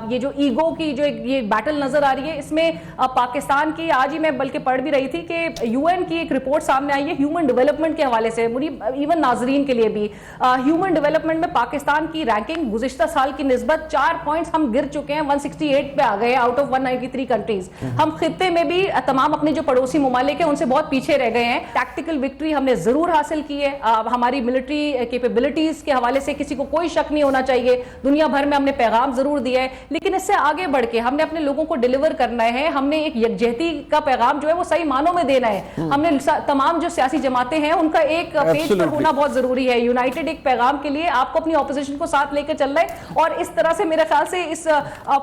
یہ جو ایگو کی جو یہ بیٹل نظر آ رہی ہے, اس میں پاکستان کی آج ہی میں بلکہ پڑھ بھی رہی تھی کہ یو این کی ایک رپورٹ سامنے آئی ہے ہیومن ڈیولپمنٹ کے حوالے سے, ایون ناظرین کے لیے بھی. ہیومن ڈیولپمنٹ میں پاکستان کی رینکنگ گزشتہ سال کی نسبت 4 پوائنٹس ہم گر چکے ہیں, 168 پہ آ گئے آؤٹ آف 193 کنٹریز. ہم خطے میں بھی تمام اپنے جو پڑوسی ممالک ہیں ان سے بہت پیچھے رہ گئے ہیں. ٹیکٹیکل وکٹری ہم نے ضرور حاصل کی ہے, ہماری ملٹری کیپیبلٹیز کے حوالے سے کسی کو کوئی شک نہیں ہونا چاہیے, دنیا بھر میں ہم نے پیغام ضرور دیا ہے. لیکن اس سے آگے بڑھ کے ہم نے اپنے لوگوں کو ڈیلیور کرنا ہے, ہم نے ایک یکجہتی کا پیغام جو ہے وہ صحیح معنوں میں دینا ہے. ہم نے تمام جو سیاسی جماعتیں ہیں ان کا ایک پیج پر ہونا بہت ضروری ہے. یونائٹڈ ایک پیغام کے لیے آپ کو اپنی اپوزیشن کو ساتھ لے کے چلنا ہے, اور اس طرح سے میرے خیال سے اس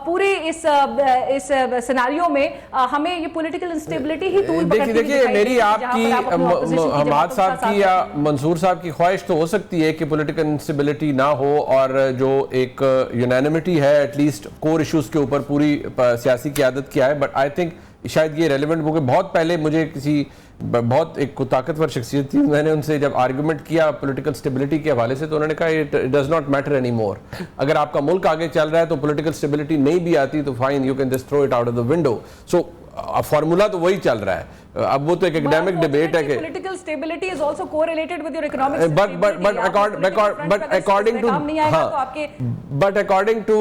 پورے اس سیناریو میں ہمیں یہ پولیٹیکل انسٹیبلٹی ہی طول پکڑتی ہے. دیکھیے میری آپ کی حماد صاحب کی یا منصور صاحب کی خواہش تو ہو سکتی ہے کہ پولیٹیکل انسٹیبلٹی نہ ہو, اور جو ایک یونینیمٹی ہے ایٹ لیسٹ کور ایشوز کے اوپر پوری سیاسی قیادت کیا ہے. بٹ آئی تھنک شاید یہ ریلیونٹ, کیونکہ بہت پہلے مجھے کسی بہت ایک طاقتور شخصیت تھی, میں نے ان سے جب آرگومنٹ کیا پولیٹیکل سٹیبلٹی کے حوالے سے تو انہوں نے کہا it does not matter anymore. اگر آپ کا ملک آگے چل رہا ہے تو پولیٹیکل سٹیبلٹی نہیں بھی آتی تو fine, you can just throw it out of the window. So formula تو وہی چل رہا ہے. اب وہ تو ایک ایکڈیمک ڈیبیٹ ہے کہ political stability is also correlated with your economic but according to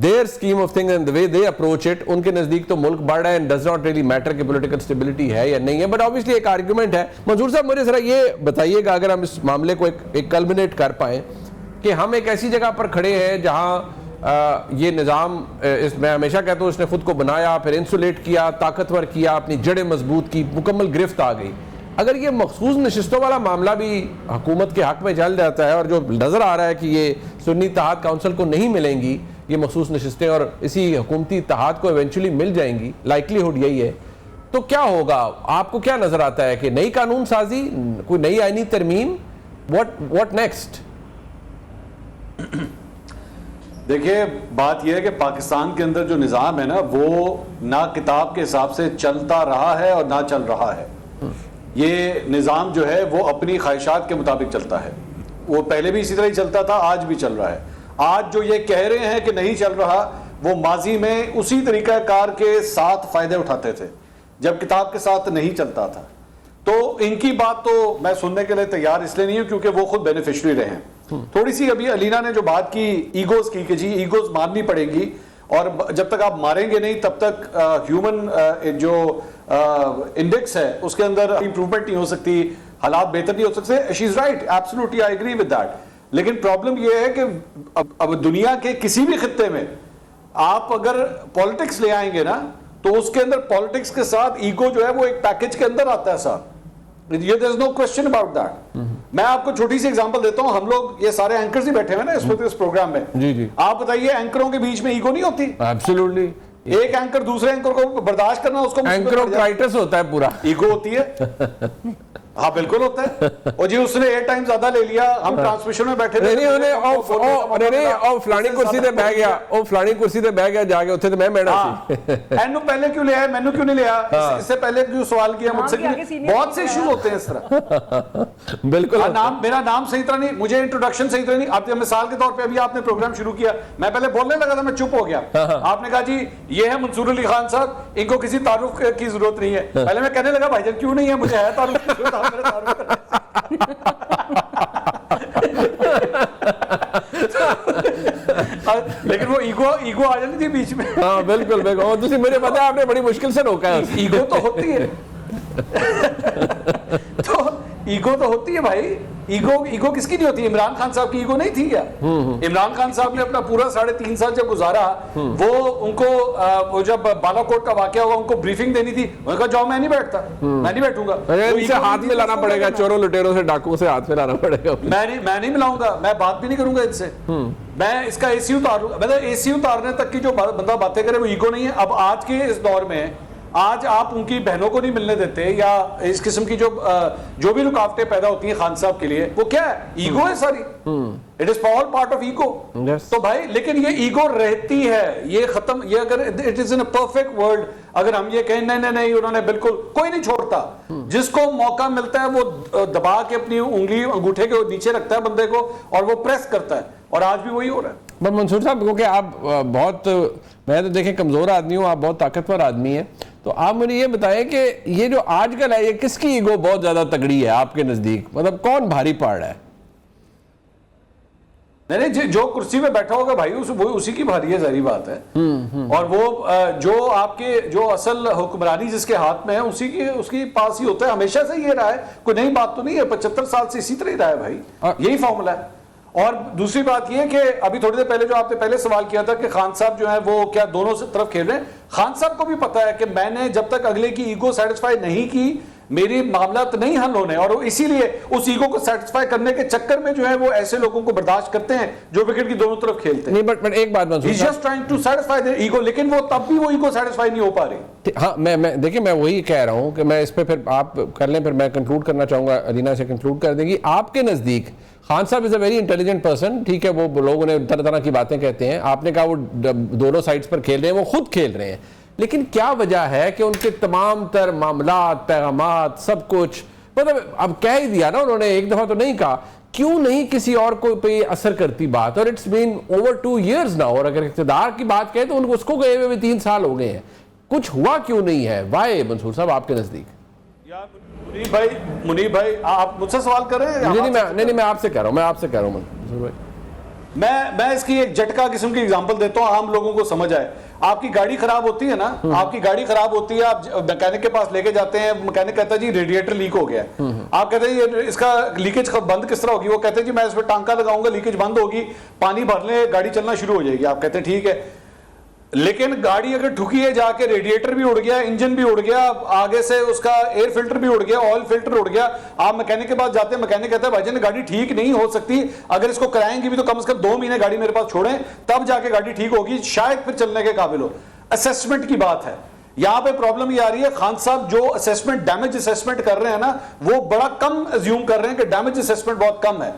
their scheme of things and the way they approach it, ان کے نزدیک تو ملک بڑھ رہا ہے and does not really matter کہ political stability ہے یا نہیں ہے. But obviously ایک آرگومنٹ ہے. منصور صاحب مجھے ذرا یہ بتائیے گا اگر ہم اس معاملے کو ایک کلمنیٹ کر پائیں کہ ہم ایک ایسی جگہ پر کھڑے ہیں جہاں یہ نظام, میں ہمیشہ کہتا ہوں اس نے خود کو بنایا, پھر انسولیٹ کیا, طاقتور کیا, اپنی جڑیں مضبوط کی, مکمل گرفت آ گئی. اگر یہ مخصوص نشستوں والا معاملہ بھی حکومت کے حق میں چل جاتا ہے اور جو نظر آ رہا ہے کہ یہ سنی اتحاد کونسل کو نہیں ملیں گی یہ مخصوص نشستیں اور اسی حکومتی اتحاد کو ایونچولی مل جائیں گی, لائکلی ہوڈ یہی ہے, تو کیا ہوگا؟ آپ کو کیا نظر آتا ہے کہ نئی قانون سازی, کوئی نئی آئینی ترمیم, what next؟ دیکھیے بات یہ ہے کہ پاکستان کے اندر جو نظام ہے نا وہ نہ کتاب کے حساب سے چلتا رہا ہے اور نہ چل رہا ہے. یہ نظام جو ہے وہ اپنی خواہشات کے مطابق چلتا ہے. وہ پہلے بھی اسی طرح ہی چلتا تھا, آج بھی چل رہا ہے. آج جو یہ کہہ رہے ہیں کہ نہیں چل رہا, وہ ماضی میں اسی طریقہ کار کے ساتھ فائدے اٹھاتے تھے جب کتاب کے ساتھ نہیں چلتا تھا. تو ان کی بات تو میں سننے کے لیے تیار اس لیے نہیں ہوں کیونکہ وہ خود بینیفیشری رہے ہیں. تھوڑی سی ابھی علینا نے جو بات کی ایگوز کی کہ جی ایگوز مارنی پڑے گی, اور جب تک آپ ماریں گے نہیں تب تک ہیومن جو انڈیکس ہے اس کے اندر امپروومنٹ نہیں ہو سکتی, حالات بہتر نہیں ہو سکتے. She is right, absolutely I agree with that. لیکن پرابلم یہ ہے کہ اب دنیا کے کسی بھی خطے میں آپ اگر پالیٹکس لے آئیں گے نا تو اس کے اندر پالیٹکس کے ساتھ ایگو جو ہے وہ ایک پیکج کے اندر آتا ہے صاحب. there is no question about that. میں آپ کو چھوٹی سی ایگزامپل دیتا ہوں. ہم لوگ یہ سارے اینکرز ہی بیٹھے ہوئے نا اس وقت اس پروگرام میں. جی آپ بتائیے اینکروں کے بیچ میں ایگو نہیں ہوتی؟ ایبسولوٹلی. ایک اینکر دوسرے اینکر کو برداشت کرنا, اس کو اینکروکرائٹس ہوتا ہے پورا. ایگو ہوتی ہے. ہاں بالکل ہوتا ہے. اور جی اس نے ایئر ٹائم زیادہ لے لیا, ہم ٹرانسمیشن میں بیٹھے تھے, فلانی کرسی تے بیٹھ گیا, او فلانی کرسی تے بیٹھ گیا جا کے اتنے تو میں بیٹھا سی. اینو پہلے کیوں لیا ہے, مینو کیوں نہیں لیا, اس سے پہلے کیوں سوال کیا مجھ سے, بہت سے ایشوز ہوتے ہیں اس طرح. بالکل. میرا نام صحیح طرح نہیں, مجھے انٹروڈکشن صحیح طرح نہیں. آپ مثال کے طور پہ ابھی آپ نے پروگرام شروع کیا, میں پہلے بولنے لگا تھا, میں چپ ہو گیا. آپ نے کہا جی یہ ہے منصور علی خان صاحب, ان کو کسی تعارف کی ضرورت نہیں ہے. پہلے میں کہنے لگا بھائی جان کیوں نہیں ہے, مجھے ہے تعارف کی ضرورت, آپ میرے تعارف. لیکن وہ ایگو آ جاتی تھی بیچ میں. ہاں بالکل بالکل. تجھے مجھے پتا ہے آپ نے بڑی مشکل سے روکا ہے. ایگو تو ہوتی ہے, تو ایگو تو ہوتی ہے بھائی. ایگو کس کی نہیں ہوتی؟ عمران خان صاحب کی ایگو نہیں تھی کیا؟ عمران خان صاحب نے اپنا پورا 3.5 سال جب گزارا, وہ ان کو جب بالا کوٹ کا واقعہ ہوا ان کو بریفنگ دینی تھی, انہوں نے کہا جاؤ میں نہیں بیٹھتا, میں نہیں بیٹھوں گا. ان سے ہاتھ میں لانا پڑے گا, چوروں لٹیروں سے ڈاکوؤں سے ہاتھ میں لانا پڑے گا. میں نہیں ملاؤں گا, میں بات بھی نہیں کروں گا ان سے. میں اس کا اے سی اتاروں, مطلب اے سی اتارنے تک کی جو بندہ باتیں کرے وہ ایگو نہیں ہے. اب آج کے اس دور میں آج آپ ان کی بہنوں کو نہیں ملنے دیتے, یا اس قسم کی جو بھی رکاوٹیں پیدا ہوتی ہیں خان صاحب کے لیے, وہ کیا ہے؟ ایگو ہے ساری. It is all part of ego. تو بھائی لیکن یہ ایگو رہتی ہے, یہ ختم, یہ اگر it is in a perfect world, اگر ہم یہ کہیں نہیں انہوں نے بالکل, کوئی نہیں چھوڑتا. جس کو موقع ملتا ہے وہ دبا کے اپنی انگلی انگوٹھے کے نیچے رکھتا ہے بندے کو, اور وہ پریس کرتا ہے, اور آج بھی وہی ہو رہا ہے. بس منصور صاحب کیونکہ آپ بہت, میں تو دیکھیں کمزور آدمی ہوں, آپ بہت طاقتور آدمی ہیں, تو آپ مجھے یہ بتائیں کہ یہ جو آج کل ہے یہ کس کی ایگو بہت زیادہ تگڑی ہے آپ کے نزدیک؟ مطلب کون بھاری پڑ رہا ہے؟ نہیں جو کرسی پہ بیٹھا ہوگا بھائی وہ اسی کی بھاری ہے, ظاہری بات ہے. اور وہ جو آپ کے جو اصل حکمرانی جس کے ہاتھ میں ہے اس کی پاس ہی ہوتا ہے. ہمیشہ سے یہ رہا ہے, کوئی نئی بات تو نہیں ہے, 75 سال سے اسی طرح ہی رہا ہے بھائی, یہی فارمولا ہے. اور دوسری بات یہ کہ ابھی تھوڑی دیر پہلے جو آپ نے پہلے سوال کیا تھا کہ خان صاحب جو ہیں وہ کیا دونوں طرف کھیل رہے ہیں, خان صاحب کو بھی پتا ہے کہ میں نے جب تک اگلے کی ایگو سیٹسفائی نہیں کی میری معاملات نہیں حل ہونے, اور اسی لیے اس ایگو کو سیٹسفائی کرنے کے چکر میں جو ہے وہ ایسے لوگوں کو برداشت کرتے ہیں جو وکٹ کی دونوں طرف کھیلتے ہیں. نہیں بٹ ایک بات منصور He's just trying to satisfy their ego, لیکن وہ تب بھی وہ ایگو سیٹسفائی نہیں ہو پا رہی. ہاں میں دیکھیں میں وہی کہہ رہا ہوں کہ میں اس پہ پھر آپ کر لیں, پھر میں کنکلوڈ کرنا چاہوں گا, علینا سے کنکلوڈ کر دیں گی. آپ کے نزدیک خان صاحب از اے ویری انٹیلیجنٹ پرسن, ٹھیک ہے, وہ لوگ انہیں طرح طرح کی باتیں کہتے ہیں, آپ نے کہا وہ دونوں سائڈز پر کھیل رہے ہیں, وہ خود کھیل رہے ہیں, لیکن کیا وجہ ہے کہ ان کے تمام تر معاملات, پیغامات, سب کچھ, مطلب اب کہہ ہی دیا نا انہوں نے, ایک دفعہ تو نہیں کہا, کیوں نہیں کسی اور کو پہ اثر کرتی بات؟ اور it's been over 2 years now, اور اگر اقتدار کی بات کہیں تو اس کو گئے ہوئے 3 سال ہو گئے ہیں, کچھ ہوا کیوں نہیں ہے؟ وائے منصور صاحب آپ کے نزدیک؟ منیب بھائی آپ مجھ سے سوال کر رہے ہیں؟ نہیں میں آپ سے کہہ رہا ہوں منصور بھائی. میں اس کی ایک جھٹکا قسم کی اگزامپل دیتا ہوں, عام لوگوں کو سمجھ آئے. آپ کی گاڑی خراب ہوتی ہے نا, آپ کی گاڑی خراب ہوتی ہے, آپ میکینک کے پاس لے کے جاتے ہیں, میکینک کہتا ہے جی ریڈیٹر لیک ہو گیا ہے. آپ کہتے ہیں اس کا لیکیج بند کس طرح ہوگی؟ وہ کہتے ہیں جی میں اس پہ ٹانکا لگاؤں گا, لیکیج بند ہوگی, پانی بھر لیں, گاڑی چلنا شروع ہو جائے گی. آپ کہتے ہیں ٹھیک ہے, لیکن گاڑی اگر ٹھکی ہے جا کے, ریڈیٹر بھی اڑ گیا, انجن بھی اڑ گیا, آگے سے اس کا ایئر فلٹر بھی اڑ گیا, آئل فلٹر اڑ گیا, آپ میکینک کے پاس جاتے ہیں, میکینک کہتا ہے بھائی جان گاڑی ٹھیک نہیں ہو سکتی, اگر اس کو کرائیں گے بھی تو کم از کم 2 مہینے گاڑی میرے پاس چھوڑیں, تب جا کے گاڑی ٹھیک ہوگی, شاید پھر چلنے کے قابل ہو. اسیسمنٹ کی بات ہے یہاں پہ. پرابلم یہ آ رہی ہے خان صاحب جو اسیسمنٹ, ڈیمیج اسیسمنٹ کر رہے ہیں نا, وہ بڑا کم ازیوم کر رہے ہیں کہ ڈیمیج اسیسمنٹ بہت کم ہے.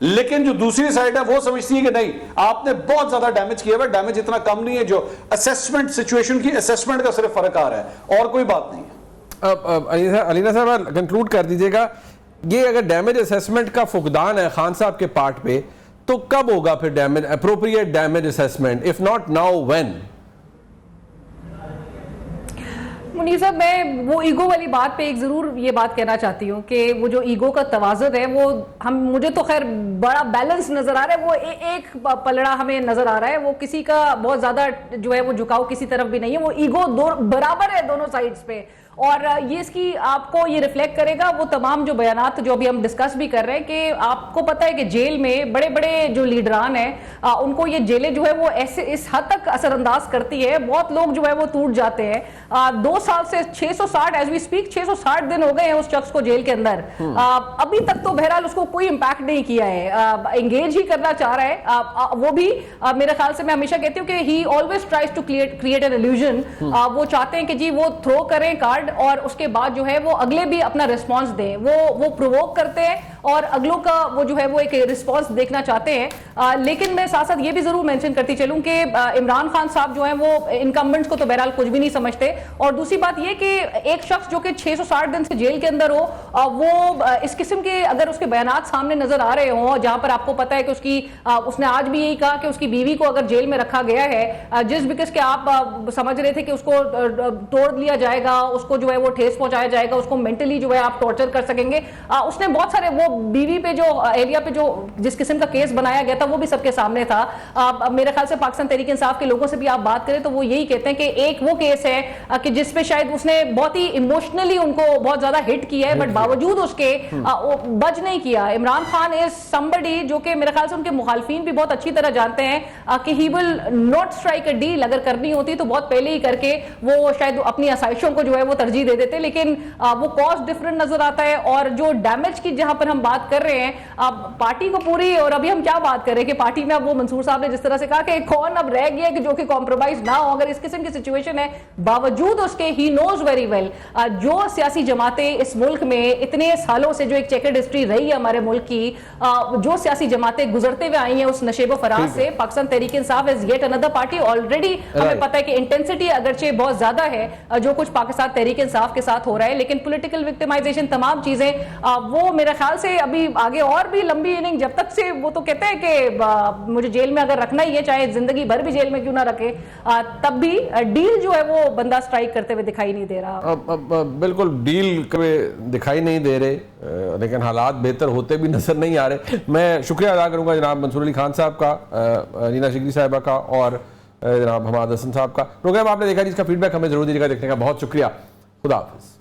لیکن جو دوسری سائڈ ہے وہ سمجھتی ہے کہ نہیں آپ نے بہت زیادہ ڈیمیج کیا ہے, ڈیمیج اتنا کم نہیں ہے, جو اسیسمنٹ سچویشن کی اسیسمنٹ کا صرف فرق آ رہا ہے, اور کوئی بات نہیں ہے. علینا صاحب کنکلوڈ کر دیجئے گا, یہ اگر ڈیمیج اسیسمنٹ کا فقدان ہے خان صاحب کے پارٹ پہ, تو کب ہوگا پھر damage appropriate damage assessment, if not now when? Munir صاحب میں وہ ایگو والی بات پہ ایک ضرور یہ بات کہنا چاہتی ہوں کہ وہ جو ایگو کا توازن ہے وہ مجھے تو خیر بڑا بیلنس نظر آ رہا ہے, وہ ایک پلڑا ہمیں نظر آ رہا ہے, وہ کسی کا بہت زیادہ جو ہے وہ جھکاؤ کسی طرف بھی نہیں ہے, وہ ایگو برابر ہے دونوں سائڈز پہ. اور یہ اس کی آپ کو یہ ریفلیکٹ کرے گا وہ تمام جو بیانات جو ابھی ہم ڈسکس بھی کر رہے ہیں کہ آپ کو پتہ ہے کہ جیل میں بڑے بڑے جو لیڈران ہیں ان کو یہ جیلیں جو ہے وہ ایسے اس حد تک اثر انداز کرتی ہے, بہت لوگ جو ہے وہ ٹوٹ جاتے ہیں. 2 سال سے 660 ایز وی اسپیک 660 دن ہو گئے ہیں اس شخص کو جیل کے اندر, ابھی تک تو بہرحال اس کو کوئی امپیکٹ نہیں کیا ہے, انگیج ہی کرنا چاہ رہا ہے وہ بھی. میرے خیال سے میں ہمیشہ کہتی ہوں کہ he always tries to create an illusion, وہ چاہتے ہیں کہ جی وہ تھرو کریں کارڈ اور اس کے بعد جو ہے وہ اگلے بھی اپنا ریسپانس دیں, وہ پرووک کرتے ہیں اور اگلوں کا وہ جو ہے وہ ایک ریسپانس دیکھنا چاہتے ہیں. لیکن میں ساتھ ساتھ یہ بھی ضرور مینشن کرتی چلوں کہ عمران خان صاحب جو ہیں وہ انکمبنٹس کو تو بہرحال کچھ بھی نہیں سمجھتے, اور دوسری بات یہ کہ ایک شخص جو کہ 660 دن سے جیل کے اندر ہو, وہ اس قسم کے اگر اس کے بیانات سامنے نظر آ رہے ہوں, جہاں پر آپ کو پتا ہے کہ اس نے آج بھی یہی کہا کہ اس کی بیوی کو اگر جیل میں رکھا گیا ہے جس بیکس کہ آپ سمجھ رہے تھے کہ اس کو توڑ لیا جائے گا, اس کو جو ہے وہ ٹھیس پہنچایا جائے گا, اس کو مینٹلی جو ہے آپ ٹارچر کر سکیں گے. اس نے بہت سارے وہ بیوی پہ جو ایریا پہ جو جس قسم کا کیس بنایا گیا تھا وہ بھی سب کے سامنے تھا. میرے خیال سے پاکستان تحریک انصاف کے لوگوں سے بھی آپ بات کریں تو وہ یہی کہتے ہیں کہ ایک وہ کیس ہے کہ جس پہ شاید اس نے بہت ہی ایموشنلی ان کو بہت زیادہ ہٹ کیا ہے, بٹ باوجود اس کے بچ نہیں کیا. عمران خان از somebody جو کہ میرے خیال سے ان کے مخالفین بھی بہت اچھی طرح جانتے ہیں کہ he will not strike a deal, اگر کرنی ہوتی تو بہت پہلے ہی کر کے وہ شاید اپنی آسائشوں کو جو ہے وہ ترجیح دے دیتے, لیکن وہ کاسٹ ڈفرنٹ نظر آتا ہے. اور جو ڈیمیج کی جہاں پر ہم بات کر رہے ہیں پارٹی کو پوری, اور ابھی ہم کیا بات کر رہے ہیں کہ پارٹی میں اب وہ منصور صاحب نے جس طرح سے کہا کہ کون اب رہ گیا کہ جو کہ کمپرومائز نہ ہو, اگر اس قسم کی سچویشن ہے باوجود اس کے ہی نوز ویری ویل جو سیاسی جماعتیں اس ملک میں اتنے سالوں سے جو ایک چیکرڈ ہسٹری رہی ہے ہمارے ملک کی, جو سیاسی جماعتیں گزرتے ہوئے آئی ہیں اس نشیب و فراز سے, Pakistan Tehreek Insaf is yet another party. Already ہمیں پتہ ہے کہ انٹینسٹی اگرچہ بہت زیادہ ہے جو کچھ پاکستان تحریک انصاف کے ساتھ ہو رہا ہے, لیکن پولیٹیکل وکٹمائزیشن تمام چیزیں وہ میرے خیال سے ابھی آگے اور بھی لمبی اننگ, جب تک سے وہ تو کہتے ہیں کہ مجھے جیل میں اگر رکھنا ہی ہے چاہے زندگی بھر بھی جیل میں کیوں نہ رکھے, تب بھی ڈیل جو ہے وہ بندہ سٹرائک کرتے ہوئے دکھائی نہیں دے رہا. بالکل ڈیل دکھائی نہیں دے رہے, لیکن حالات بہتر ہوتے بھی نظر نہیں آ رہے. میں شکریہ ادا کروں گا جناب منصور علی خان صاحب کا, رینا شگری صاحبہ کا, اور جناب حماد حسن صاحب کا. پروگرام آپ نے دیکھا جس کا فیڈ بیک ہمیں ضرور دیجیے گا, دیکھنے کا بہت شکریہ. خدا حافظ.